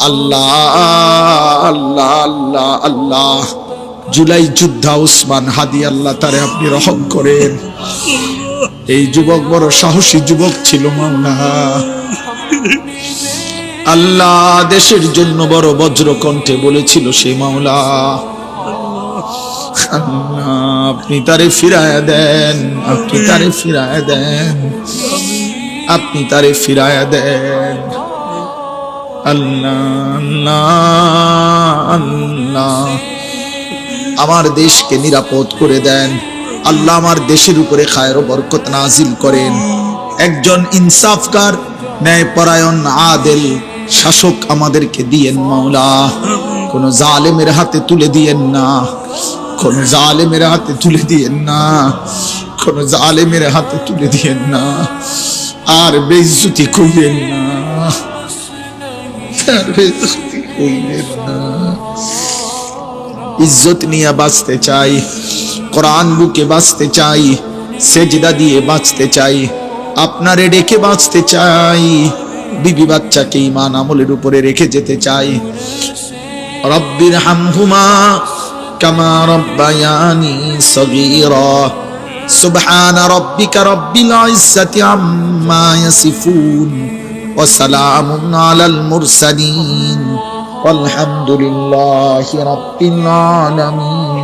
আল্লাহ আল্লাহ আল্লাহ আল্লাহ। জুলাই যোদ্ধা উসমান হাদি, আল্লাহ তারে আপনি রহম করেন। এই যুবক বড় সাহসী যুবক ছিল মাওলা। আল্লাহ দেশের জন্য বড় বজ্রকণ্ঠে বলেছিল সেই মাওলা। আল্লাহ আপনি তারে ফিরায়া দেন, আপনি তারে ফিরায়া দেন, আপনি তারে ফিরায়া দেন। আল্লাহ আল্লাহ আল্লাহ আমার দেশকে নিরাপদ করে দেন আল্লাহ। আমার দেশের উপরে খায়ের ও বরকত নাজিল করেন। একজন ইনসাফকার, ন্যায়পরায়ণ, আদেল শাসক আমাদেরকে দিয়েন মাওলা। কোন জালেমের হাতে তুলে দিয়েন না, কোন জালেমের হাতে তুলে দিয়েন না, কোন জালেমের হাতে তুলে দিয়েন না। আর বেইজ্জতি কইরেন না, আর বেইজ্জতি কইরেন না। ইজ্জত নিয়ে বাঁচতে চাই, কোরআন বুকে বাঁচতে চাই, সেজদা দিয়ে বাঁচতে চাই, আপনারে রেখে বাঁচতে চাই, বিবি বাচ্চাকে ঈমান আমলের উপরে রেখে যেতে চাই। রব্বির হামহুমা কামা রব্বায়ানি সগীরা। সুবহানা রাব্বিকা রাব্বিল ইজ্জাতি আম্মা ইয়াসিফুন ওয়া সালামুন আলাল মুরসালিন ওয়ালহামদুলিল্লাহি রাব্বিল আলামিন।